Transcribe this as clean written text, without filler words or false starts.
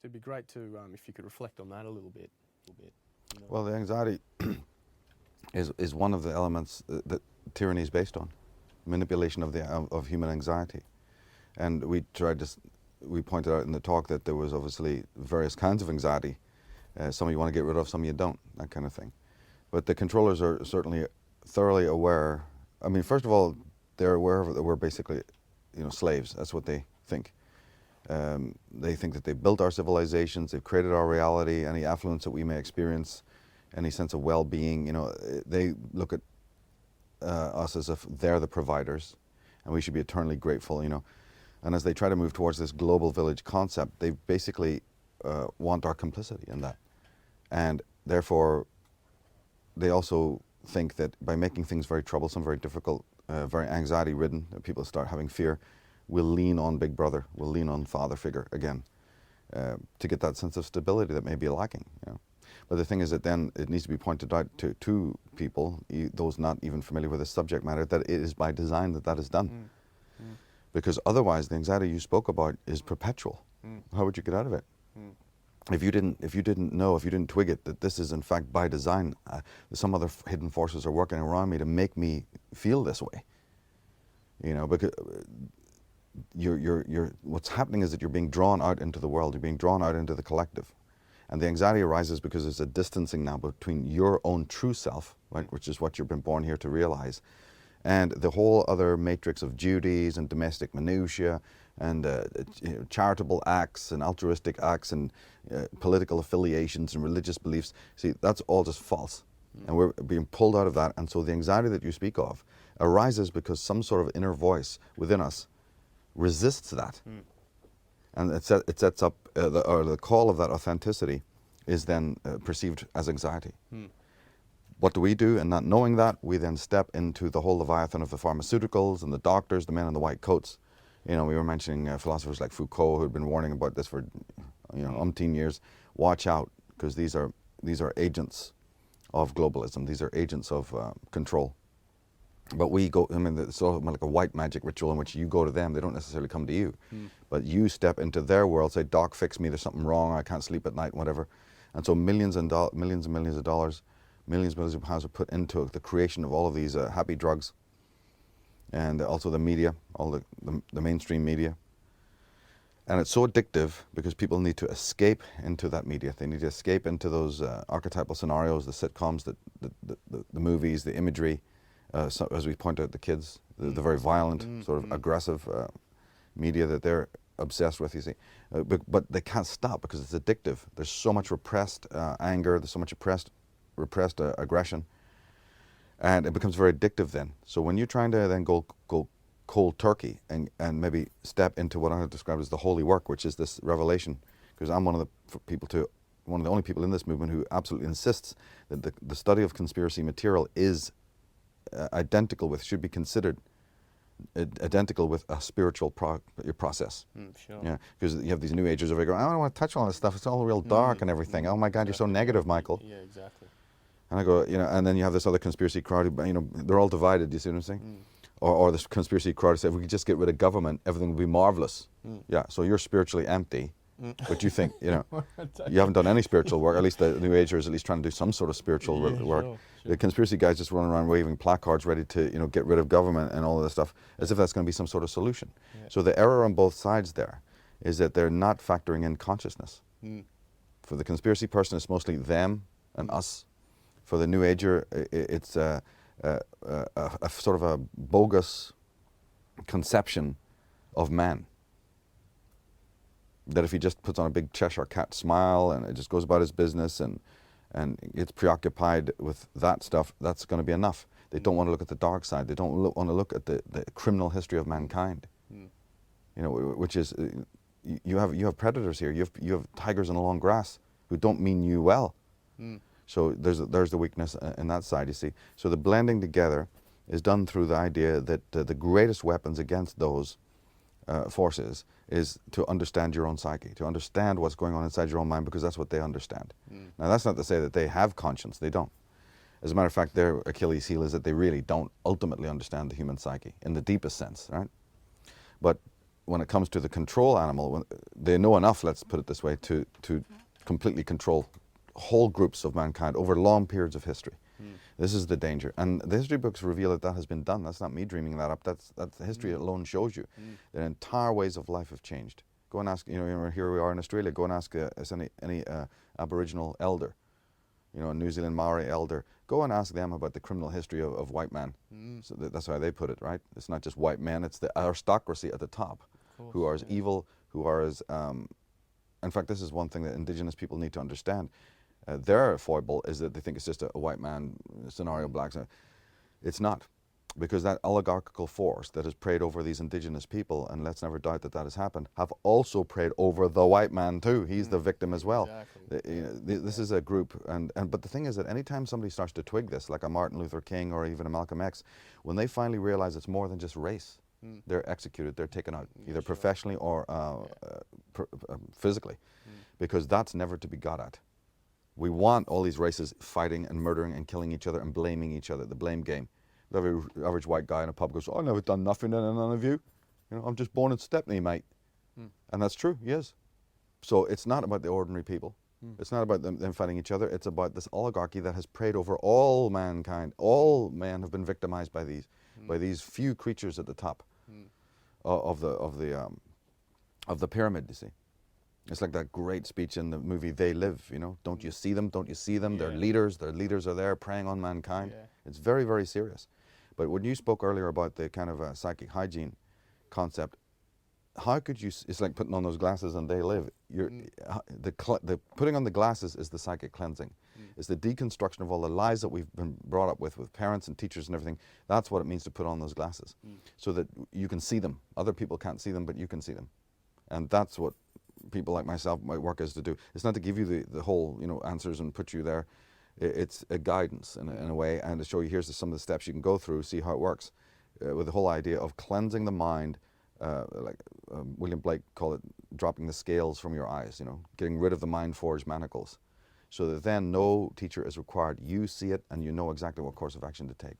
it'd be great to, if you could reflect on that a little bit. You know. Well, the anxiety is one of the elements that tyranny is based on, manipulation of human anxiety. And we pointed out in the talk that there was obviously various kinds of anxiety. Some you want to get rid of, some you don't, that kind of thing. But the controllers are certainly thoroughly aware. I mean, first of all, they're aware of it, that we're basically, slaves. That's what they think. They think that they built our civilizations, they've created our reality, any affluence that we may experience, any sense of well-being. They look at us as if they're the providers, and we should be eternally grateful. And as they try to move towards this global village concept, they basically want our complicity in that. And therefore, they also think that by making things very troublesome, very difficult, very anxiety-ridden, that people start having fear, we'll lean on Big Brother, we'll lean on father figure again, to get that sense of stability that may be lacking. But the thing is that then it needs to be pointed out to people, those not even familiar with the subject matter, that it is by design that is done. Because otherwise, the anxiety you spoke about is perpetual. How would you get out of it? If you didn't know, if you didn't twig it, that this is in fact by design, some other hidden forces are working around me to make me feel this way. Because what's happening is that you're being drawn out into the world, you're being drawn out into the collective. And the anxiety arises because there's a distancing now between your own true self, right, which is what you've been born here to realize, and the whole other matrix of duties and domestic minutiae and charitable acts and altruistic acts and political affiliations and religious beliefs. See, that's all just false. And we're being pulled out of that. And so the anxiety that you speak of arises because some sort of inner voice within us resists that. And it sets up, the call of that authenticity is then perceived as anxiety. What do we do? And not knowing that, we then step into the whole leviathan of the pharmaceuticals and the doctors, the men in the white coats. We were mentioning philosophers like Foucault, who had been warning about this for umpteen years. Watch out, because these are agents of globalism. These are agents of control. But we go, it's sort of like a white magic ritual in which you go to them. They don't necessarily come to you. But you step into their world, say, Doc, fix me, there's something wrong, I can't sleep at night, whatever. And so millions and millions of dollars, millions of pounds are put into the creation of all of these happy drugs. And also the media, all the mainstream media. And it's so addictive because people need to escape into that media. They need to escape into those archetypal scenarios, the sitcoms, the movies, the imagery. So, as we point out, the kids, the very violent, sort of aggressive media that they're obsessed with, you see. But they can't stop because it's addictive. There's so much repressed anger, there's so much repressed aggression, and it becomes very addictive then. So when you're trying to then go cold turkey and maybe step into what I have described as the holy work, which is this revelation, because I'm one of the only people in this movement who absolutely insists that the study of conspiracy material is should be considered identical with a spiritual process. Sure. Yeah, because you have these new agers over here going, I don't want to touch all this stuff. It's all real dark and everything. Oh my God, you're so negative, Michael. Yeah, exactly. And I go, and then you have this other conspiracy crowd who, they're all divided. Do you see what I'm saying? Or this conspiracy crowd say, if we could just get rid of government, everything would be marvelous. Yeah, so you're spiritually empty. But you think, you haven't done any spiritual work. At least the New Ager is at least trying to do some sort of spiritual work. Sure. The conspiracy guys just running around waving placards ready to, get rid of government and all of this stuff, as if that's going to be some sort of solution. Yeah. So the error on both sides there is that they're not factoring in consciousness. For the conspiracy person, it's mostly them and us. For the New Ager, it's a sort of a bogus conception of man. That if he just puts on a big Cheshire cat smile and it just goes about his business and gets preoccupied with that stuff, that's going to be enough. They don't want to look at the dark side. They don't want to look at the criminal history of mankind. Which is, you have predators here. You have tigers in the long grass who don't mean you well. So there's the weakness in that side, you see. So the blending together is done through the idea that the greatest weapons against those forces is to understand your own psyche, to understand what's going on inside your own mind, because that's what they understand. Now, that's not to say that they have conscience. They don't. As a matter of fact, their Achilles heel is that they really don't ultimately understand the human psyche in the deepest sense, right? But when it comes to the control animal, they know enough, let's put it this way, to completely control whole groups of mankind over long periods of history. This is the danger. And the history books reveal that that has been done. That's not me dreaming that up. That's history alone shows you. That entire ways of life have changed. Go and ask, here we are in Australia, go and ask any Aboriginal elder, a New Zealand Maori elder, go and ask them about the criminal history of white men. So that's how they put it, right? It's not just white men, it's the aristocracy at the top who are as evil, who are as, in fact, this is one thing that Indigenous people need to understand. Their foible is that they think it's just a white man scenario, black. It's not, because that oligarchical force that has preyed over these Indigenous people, and let's never doubt that that has happened, have also preyed over the white man too. He's the victim as well. Exactly. This is a group, but the thing is that anytime somebody starts to twig this, like a Martin Luther King or even a Malcolm X, when they finally realize it's more than just race, they're executed, they're taken out, either professionally or physically, because that's never to be got at. We want all these races fighting and murdering and killing each other and blaming each other, the blame game. The average white guy in a pub goes, "Oh, I've never done nothing to none of you. I'm just born in Stepney, mate." And that's true, he is. So it's not about the ordinary people. It's not about them fighting each other. It's about this oligarchy that has preyed over all mankind. All men have been victimized by these few creatures at the top of the pyramid, you see. It's like that great speech in the movie They Live, Don't you see them? Don't you see them? Their leaders are there preying on mankind. It's very, very serious. But when you spoke earlier about the kind of psychic hygiene concept, how could you, it's like putting on those glasses and They Live. The putting on the glasses is the psychic cleansing. It's the deconstruction of all the lies that we've been brought up with parents and teachers and everything. That's what it means to put on those glasses, so that you can see them. Other people can't see them, but you can see them. And that's what people like myself, my work is to do. It's not to give you the whole answers and put you there. It's a guidance in a way, and to show you here's some of the steps you can go through, see how it works, with the whole idea of cleansing the mind, like William Blake called it, dropping the scales from your eyes, getting rid of the mind-forged manacles, so that then no teacher is required. You see it and you know exactly what course of action to take.